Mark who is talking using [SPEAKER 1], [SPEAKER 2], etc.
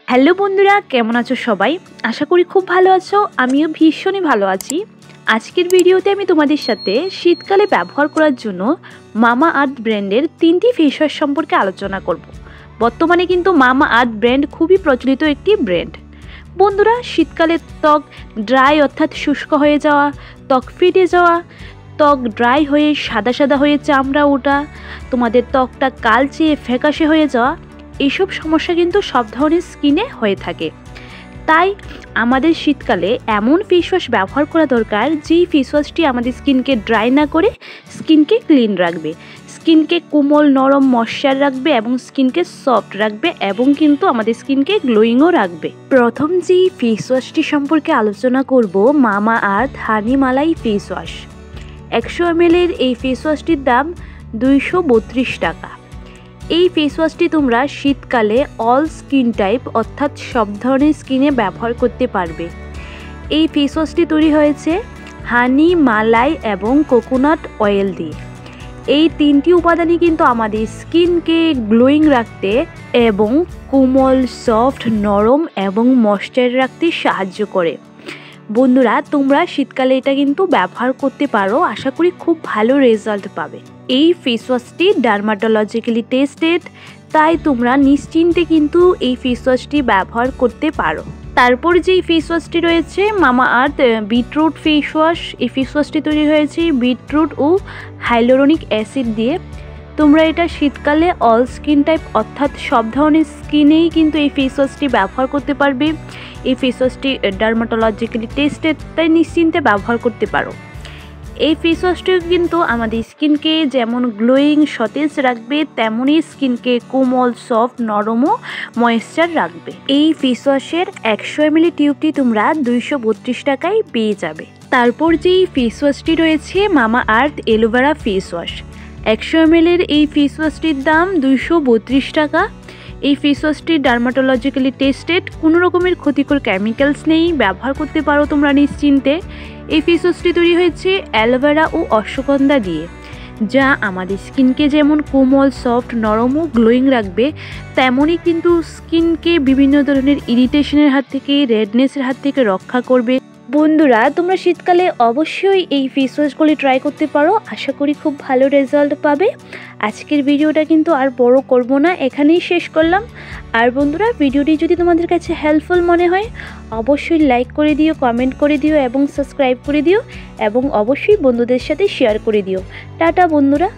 [SPEAKER 1] Hello বন্ধুরা, কেমন আছো সবাই? আশা করি খুব ভালো আছো। আমিও ভীষণই ভালো আছি। আজকের ভিডিওতে আমি তোমাদের সাথে শীতকালে ব্যবহার করার জন্য মামা আর্থ ব্র্যান্ডের 3টি ফেস ওয়াশ সম্পর্কে আলোচনা করব। বর্তমানে কিন্তু মামা আর্থ ব্র্যান্ড খুবই প্রচলিত একটি ব্র্যান্ড। বন্ধুরা, শীতকালে ত্বক ড্রাই অর্থাৎ শুষ্ক হয়ে যাওয়া, ত্বক ফেটে যাওয়া, ত্বক ড্রাই হয়ে সাদা সাদা হয়ে চামড়া ওঠা, তোমাদের ত্বকটা কালচে ফ্যাকাশে হয়ে যাওয়া, এইসব সমস্যা কিন্তু সব ধরনের স্কিনে হয়ে থাকে। তাই আমাদের শীতকালে এমন ফেস ওয়াশ ব্যবহার করা দরকার যেই ফেস ওয়াশটি আমাদের স্কিনকে ড্রাই না করে স্কিনকে ক্লিন রাখবে, স্কিনকে কোমল নরম ময়শ্চার রাখবে এবং স্কিনকে সফট রাখবে এবং কিন্তু আমাদের স্কিনকে গ্লোয়িংও রাখবে। প্রথম যেই ফেস ওয়াশটি সম্পর্কে আলোচনা করব, মামা আর্থ হানি মালাই ফেস ওয়াশ। 100 ml এই ফেস ওয়াশটির দাম 232 টাকা। এই ফেস ওয়াশটি তোমরা শীতকালে অল স্কিন টাইপ অর্থাৎ সব ধরনের স্কিনে ব্যবহার করতে পারবে। এই ফেস ওয়াশটি তৈরি হয়েছে হানি, মালাই এবং কোকোনাট অয়েল দিয়ে। এই 3টি উপাদানই কিন্তু আমাদের স্কিনকে গ্লোয়িং রাখতে এবং কোমল, সফট, নরম এবং ময়শ্চার রাখতে সাহায্য করে। বন্ধুরা, তোমরা শীতকালে এটা কিন্তু ব্যবহার করতে পারো। আশা করি খুব ভালো রেজাল্ট পাবে। এই ফেস ওয়াশটি ডার্মাটোলজিক্যালি টেস্টেড, তাই তোমরা নিশ্চিন্তে কিন্তু এই ফেস ওয়াশটি ব্যবহার করতে পারো। তারপর যেই ফেস ওয়াশটি রয়েছে মামা আর্থ বিটরুট ফেস ওয়াশ। এই ফেস ওয়াশটি তৈরি হয়েছে বিটরুট ও হাইলোরনিক অ্যাসিড দিয়ে। তোমরা এটা শীতকালে অল স্কিন টাইপ অর্থাৎ সব ধরনের স্কিনেই কিন্তু এই ফেস ওয়াশটি ব্যবহার করতে পারবে। এই ফেস ওয়াশটি ডার্মাটোলজিক্যালি টেস্টেড, তাই নিশ্চিন্তে ব্যবহার করতে পারো। এই ফেস ওয়াশটিও কিন্তু আমাদের স্কিনকে যেমন গ্লোয়িং সতেজ রাখবে, তেমনই স্কিনকে কোমল, সফট, নরম ও ময়েশ্চার রাখবে। এই ফেস ওয়াশের 100 ml টিউবটি তোমরা 232 টাকায় পেয়ে যাবে। তারপর যেই ফেস ওয়াশটি রয়েছে মামা আর্থ অ্যালোভেরা ফেস ওয়াশ। 100 ml এই ফেস ওয়াশটির দাম 232 টাকা। এই ফেস ওয়াশটি ডার্মাটোলজিক্যালি টেস্টেড, কোনো রকমের ক্ষতিকর কেমিক্যালস নেই, ব্যবহার করতে পারো তোমরা নিশ্চিন্তে। এই ফেস ওয়াশটি তৈরি হয়েছে অ্যালোভেরা ও অশ্বগন্ধা দিয়ে, যা আমাদের স্কিনকে যেমন কোমল, সফট, নরম ও গ্লোয়িং রাখবে, তেমনই কিন্তু স্কিনকে বিভিন্ন ধরনের ইরিটেশনের হাত থেকে, রেডনেসের হাত থেকে রক্ষা করবে। বন্ধুরা, তোমরা শীতকালে অবশ্যই এই ফেস ওয়াশগুলি ট্রাই করতে পারো। আশা করি খুব ভালো রেজাল্ট পাবে। আজকের ভিডিওটা কিন্তু আর বড় করব না, এখানেই শেষ করলাম। আর বন্ধুরা, ভিডিওটি যদি তোমাদের কাছে হেল্পফুল মনে হয় অবশ্যই লাইক করে দিও, কমেন্ট করে দিও এবং সাবস্ক্রাইব করে দিও এবং অবশ্যই বন্ধুদের সাথে শেয়ার করে দিও। টাটা বন্ধুরা।